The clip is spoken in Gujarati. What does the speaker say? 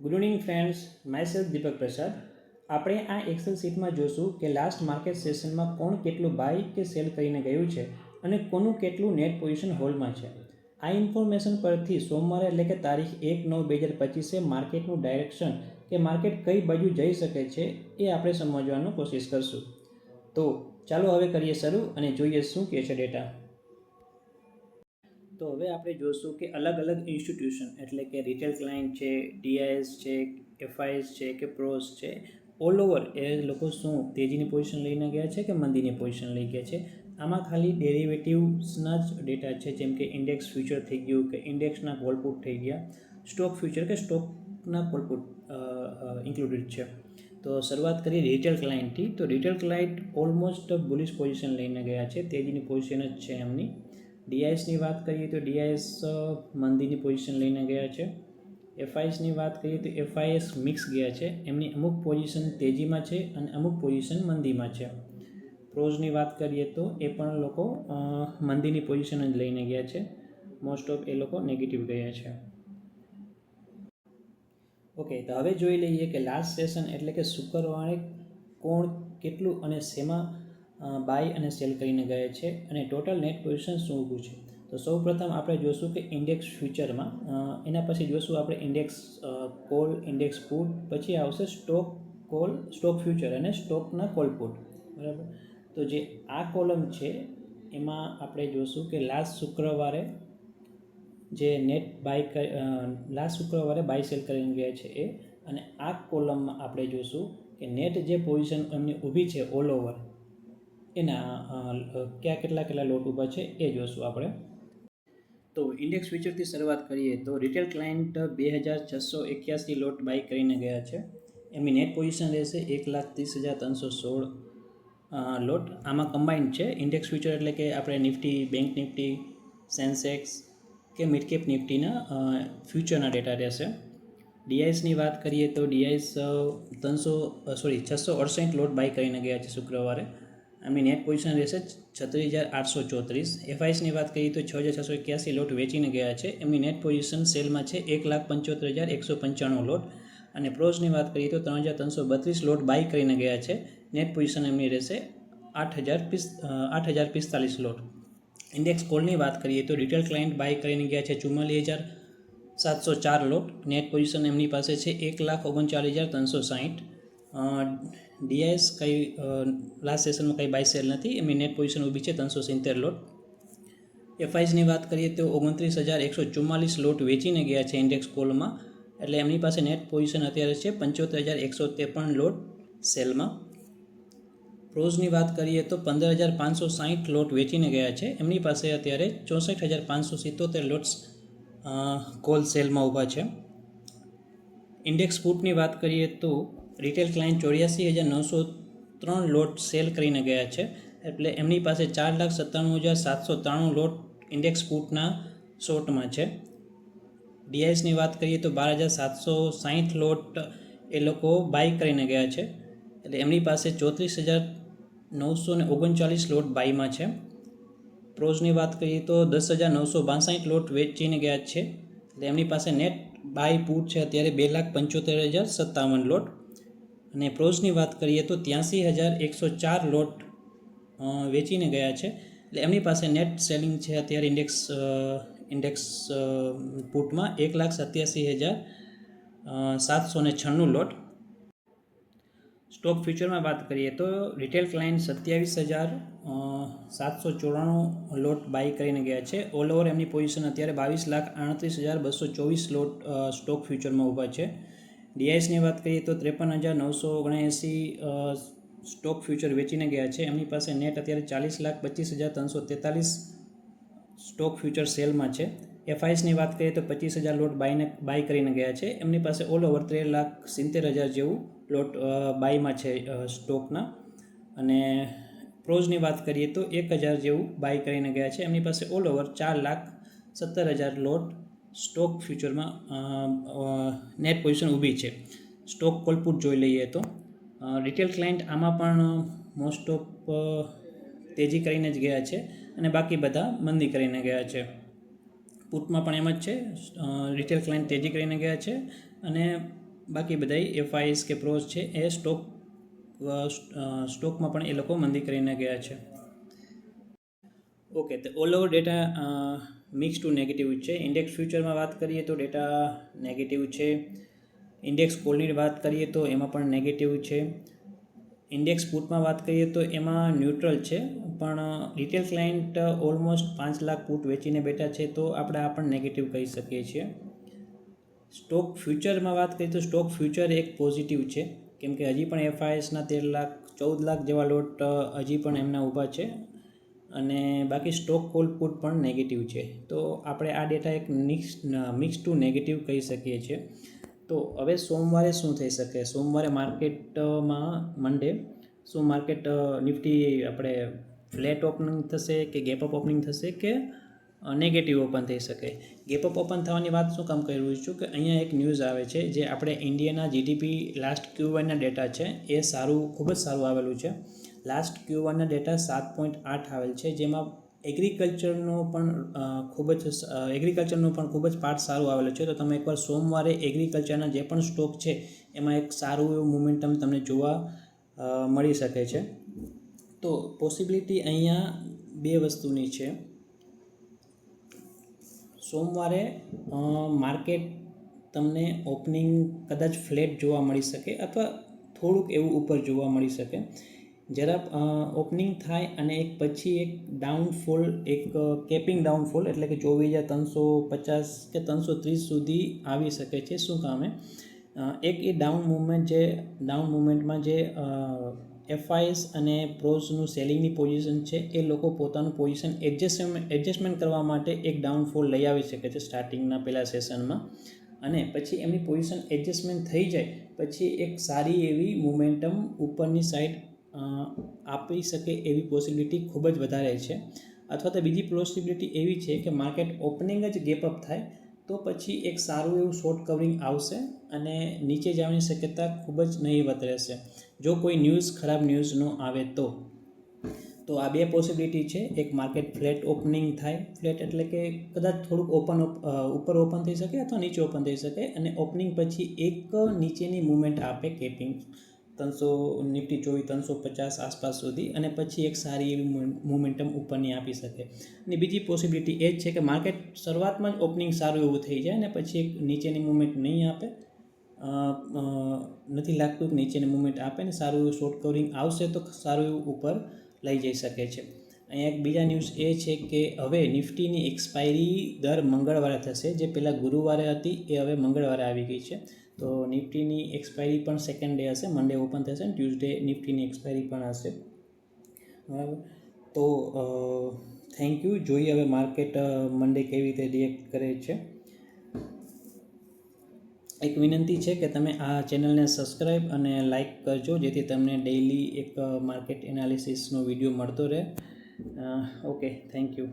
ગુડ ઇવનિંગ ફ્રેન્ડ્સ, માયસેલ્ફ દીપક પ્રસાદ. આપણે આ એક્સેલ શીટમાં જોશું કે લાસ્ટ માર્કેટ સેશનમાં કોણ કેટલું બાય કે સેલ કરીને ગયું છે અને કોનું કેટલું નેટ પોઝિશન હોલ્ડમાં છે. આ ઇન્ફોર્મેશન પરથી સોમવારે એટલે કે તારીખ 1/9/2025 માર્કેટનું ડાયરેક્શન કે માર્કેટ કઈ બાજુ જઈ શકે છે એ આપણે સમજવાનો કોશિશ કરશું. તો ચાલો હવે કરીએ શરૂ અને જોઈએ શું કહે છે ડેટા. તો હવે આપણે જોશું કે અલગ અલગ ઇન્સ્ટિટ્યુશન એટલે કે રિટેલ ક્લાયન્ટ છે, ડીઆઈએસ છે, એફઆઈએસ છે કે પ્રોસ છે, ઓલ ઓવર એ લોકો શું તેજીની પોઝિશન લઈને ગયા છે કે મંદીની પોઝિશન લઈ ગયા છે. આમાં ખાલી ડેરિવેટિવ્સના જ ડેટા છે, જેમ કે ઇન્ડેક્સ ફ્યુચર થઈ ગયું કે ઇન્ડેક્સના કોલપુટ થઈ ગયા, સ્ટોક ફ્યુચર કે સ્ટોકના કોલપુટ ઇન્ક્લુડેડ છે. તો શરૂઆત કરીએ રિટેલ ક્લાયન્ટથી. તો retail client almost bullish position લઈને ગયા છે, તેજીની પોઝિશન જ છે એમની. ડીઆઈએસની વાત કરીએ તો ડીઆઈએસ મંદીની પોઝિશન લઈને ગયા છે. એફઆઈએસની વાત કરીએ તો એફઆઈએસ મિક્સ ગયા છે, એમની અમુક પોઝિશન તેજીમાં છે અને અમુક પોઝિશન મંદીમાં છે. પ્રોઝની વાત કરીએ તો એ પણ લોકો મંદીની પોઝિશન જ લઈને ગયા છે, મોસ્ટ ઓફ એ લોકો નેગેટિવ ગયા છે. ઓકે, તો હવે જોઈ લઈએ કે લાસ્ટ સેશન એટલે કે શુક્રવારે કોણ કેટલું અને શેમાં બાય અને સેલ કરીને ગયા છે અને ટોટલ નેટ પોઝિશન શું ઊભું છે. તો સૌ પ્રથમ આપણે જોશું કે ઇન્ડેક્સ ફ્યુચરમાં, એના પછી જોશું આપણે ઇન્ડેક્સ કોલ, ઇન્ડેક્સ પુટ, પછી આવશે સ્ટોક કોલ, સ્ટોક ફ્યુચર અને સ્ટોકના કોલ પુટ. બરાબર. તો જે આ કોલમ છે એમાં આપણે જોશું કે લાસ્ટ શુક્રવારે જે નેટ લાસ્ટ શુક્રવારે બાય સેલ કરીને ગયા છે એ, અને આ કોલમમાં આપણે જોશું કે નેટ જે પોઝિશન એમની ઊભી છે ઓલ ઓવર એના કેટલા લોટ ઊભા છે એ જોશું આપણે. તો ઇન્ડેક્સ ફ્યુચરથી શરૂઆત કરીએ તો રિટેલ ક્લાયન્ટ 2681 લોટ બાય કરીને ગયા છે. એમની નેટ પોઝિશન રહેશે 1,30,316 લોટ. આમાં કમ્બાઇન્ડ છે ઇન્ડેક્સ ફ્યુચર એટલે કે આપણે નિફ્ટી, બેંક નિફ્ટી, સેન્સેક્સ કે મિડ કેપ નિફ્ટીના ફ્યુચરના ડેટા રહેશે. ડીઆઈએસની વાત કરીએ તો ડીઆઈએસ 668 લોટ બાય કરીને ગયા છે શુક્રવારે. એમની નેટ પોઝિશન રહેશે 36,834. એફઆઈએસની વાત કરીએ તો 6,681 લોટ વેચીને ગયા છે. એમની નેટ પોઝિશન સેલમાં છે 1,75,195 લોટ. અને પ્રોઝની વાત કરીએ તો 3,332 લોટ બાય કરીને ગયા છે. નેટ પોઝિશન એમની રહેશે 8,045 લોટ. ઇન્ડેક્સ કોલની વાત કરીએ તો રિટેલ ક્લાયન્ટ બાય કરીને ગયા છે 44,704 લોટ. નેટ પોઝિશન એમની પાસે છે 1,39,360. ડીઆઈએસ લાસ્ટ સેશનમાં કંઈ બાય સેલ નથી, એમની નેટ પોઝિશન ઊભી છે 370 લોટ. એફઆઈએસની વાત કરીએ તો 29,144 લોટ વેચીને ગયા છે ઇન્ડેક્સ કોલમાં, એટલે એમની પાસે નેટ પોઝિશન અત્યારે છે 75,153 લોટ સેલમાં. પ્રોઝની વાત કરીએ તો 15,560 લોટ વેચીને ગયા છે, એમની પાસે અત્યારે 64,577 લોટ્સ કોલ સેલમાં ઊભા છે. ઇન્ડેક્સ પુટની વાત કરીએ તો રિટેલ ક્લાયન્ટ 84,903 લોટ સેલ કરીને ગયા છે, એટલે એમની પાસે 4,97,793 લોટ ઇન્ડેક્સ પુટના શોર્ટમાં છે. ડીઆઈએસની વાત કરીએ તો 12,760 લોટ એ લોકો બાય કરીને ગયા છે, એટલે એમની પાસે 34,939 લોટ બાયમાં છે. પ્રોઝની વાત કરીએ તો 10,962 લોટ વેચીને ગયા છે, એટલે એમની પાસે નેટ બાય પુટ છે અત્યારે 2,75,057 લોટ. અને પ્રોઝની વાત કરીએ તો 83,104 લોટ વેચીને ગયા છે, એટલે એમની પાસે નેટ સેલિંગ છે અત્યારે ઇન્ડેક્સ પુટમાં 1,87,796 લોટ. સ્ટોક ફ્યુચરમાં વાત કરીએ તો રિટેલ ક્લાયન્ટ 27,794 લોટ બાય કરીને ગયા છે. ઓલ ઓવર એમની પોઝિશન અત્યારે 22,38,224 લોટ સ્ટોક ફ્યુચરમાં ઊભા છે. ડીઆઈએસની વાત કરીએ તો 53,979 સ્ટોક ફ્યુચર વેચીને ગયા છે, એમની પાસે નેટ અત્યારે 40,25,343 સ્ટોક ફ્યુચર સેલમાં છે. એફઆઈએસની વાત કરીએ તો 25,000 લોટ બાય કરીને ગયા છે, એમની પાસે ઓલ ઓવર 13,70,000 જેવું લોટ બાયમાં છે સ્ટોકના. અને પ્રોઝની વાત કરીએ તો 1,000 જેવું બાય કરીને ગયા છે, એમની પાસે ઓલ ઓવર 4,70,000 લોટ સ્ટોક ફ્યુચરમાં નેટ પોઝિશન ઊભી છે. સ્ટોક કોલપુટ જોઈ લઈએ તો રિટેલ ક્લાયન્ટ આમાં પણ મોસ્ટ ઓફ તેજી કરીને જ ગયા છે અને બાકી બધા મંદી કરીને ગયા છે. પુટમાં પણ એમ જ છે, રિટેલ ક્લાયન્ટ તેજી કરીને ગયા છે અને બાકી બધાય એફઆઈએસ કે પ્રોસ છે એ સ્ટોકમાં પણ એ લોકો મંદી કરીને ગયા છે. ઓકે, તો all over data mix to negative છે. ઇન્ડેક્સ ફ્યુચરમાં વાત કરીએ તો ડેટા નેગેટિવ છે. ઇન્ડેક્સ કોલની વાત કરીએ તો એમાં પણ નેગેટિવ છે. ઇન્ડેક્સ પુટમાં વાત કરીએ તો એમાં ન્યુટ્રલ છે, પણ retail client almost 5 lakh put વેચીને બેઠા છે, તો આપણે આ પણ નેગેટિવ કહી શકીએ છીએ. સ્ટોક ફ્યુચરમાં વાત કરીએ તો સ્ટોક ફ્યુચર એક પોઝિટિવ છે, કેમ કે હજી પણ એફઆઈએસના 14 લાખ જેવા લોટ હજી પણ એમના ઊભા છે, અને બાકી સ્ટોક કોલ પુટ પણ નેગેટિવ છે. તો આપણે આ ડેટા એક મિક્સ ટુ નેગેટિવ કહી શકીએ છીએ. તો હવે સોમવારે શું થઈ શકે? સોમવારે માર્કેટમાં મંડે શું માર્કેટ નિફ્ટી આપણે ફ્લેટ ઓપનિંગ થશે કે ગેપ અપ ઓપનિંગ થશે કે નેગેટિવ ઓપન થઈ શકે? ગેપ અપ ઓપન થવાની વાત શું કામ કરી રહ્યું છું કે અહીંયા એક ન્યૂઝ આવે છે, જે આપણે ઇન્ડિયાના જીડીપી લાસ્ટ Q1ના ડેટા છે એ ખૂબ જ સારું આવેલું છે. લાસ્ટ Q1ના ડેટા 7.8 આવેલ છે, જેમાં એગ્રીકલ્ચરનો પણ ખૂબ જ પાર્ટ સારું આવેલું છે. તો તમે એકવાર સોમવારે એગ્રીકલ્ચરના જે પણ સ્ટોક છે એમાં એક સારું એવું મોમેન્ટમ તમને જોવા મળી શકે છે. તો પોસિબિલિટી અહીંયા બે વસ્તુની છે. સોમવારે માર્કેટ તમને ઓપનિંગ કદાચ ફ્લેટ જોવા મળી શકે, અથવા થોડુંક એવું ઉપર જોવા મળી શકે. જરા ઓપનિંગ થાય અને પછી એક ડાઉનફોલ, એક કેપિંગ ડાઉનફોલ, એટલે કે 24,350 કે 330 સુધી આવી શકે છે. શું કામે? એક એ ડાઉન મુવમેન્ટમાં જે એફઆઈએસ અને પ્રોસનું સેલિંગની પોઝિશન છે, એ લોકો પોતાનું પોઝિશન એડજસ્ટમેન્ટ કરવા માટે એક ડાઉનફોલ લઈ આવી શકે છે સ્ટાર્ટિંગના પહેલા સેશનમાં, અને પછી એમની પોઝિશન એડજસ્ટમેન્ટ થઈ જાય પછી એક સારી એવી મોમેન્ટમ ઉપરની સાઈડ આપી શકે એવી પોસિબિલિટી ખૂબ જ વધારે છે. અથવા તો બીજી પોસિબિલિટી એવી છે કે માર્કેટ ઓપનિંગ જ ગેપ અપ થાય તો પછી એક સારું એવું શોર્ટ કવરિંગ આવશે અને નીચે જવાની શક્યતા ખૂબ જ નહીવત રહેશે, જો કોઈ ખરાબ ન્યૂઝ ન આવે તો. તો આ બે પોસિબિલિટી છે. એક માર્કેટ ફ્લેટ ઓપનિંગ થાય, ફ્લેટ એટલે કે કદાચ થોડુંક ઉપર ઓપન થઈ શકે અથવા નીચે ઓપન થઈ શકે, અને ઓપનિંગ પછી એક નીચેની મૂવમેન્ટ આપે કેપિંગ નિફ્ટી 24,350 આસપાસ સુધી, અને પછી એક સારી એવી મોમેન્ટમ ઉપરની આપી શકે. અને બીજી પોસિબિલિટી એ જ છે કે માર્કેટ શરૂઆતમાં જ ઓપનિંગ સારું એવું થઈ જાય અને પછી એક નીચેની મૂવમેન્ટ નહીં આપે, નથી લાગતું કે નીચેની મૂવમેન્ટ આપે ને સારું એવું શોર્ટ કવરિંગ આવશે તો સારું એવું ઉપર લઈ જઈ શકે છે. અહીંયા એક બીજા ન્યૂઝ એ છે કે હવે નિફ્ટીની એક્સપાયરી દર મંગળવારે થશે, જે પહેલાં ગુરુવારે હતી એ હવે મંગળવારે આવી ગઈ છે. તો નિફ્ટીની એક્સપાયરી પણ સેકન્ડ ડે હશે, મંડે ઓપન થશે અને ટ્યુઝડે નિફ્ટીની એક્સપાયરી પણ હશે. બરાબર. તો થેન્ક યુ. જોઈએ હવે માર્કેટ મંડે કેવી રીતે રિએક્ટ કરે છે. એક વિનંતી છે કે તમે આ ચેનલને સબસ્ક્રાઈબ અને લાઇક કરજો, જેથી તમને ડેઇલી એક માર્કેટ એનાલિસિસનો વિડીયો મળતો રહે. Okay, thank you.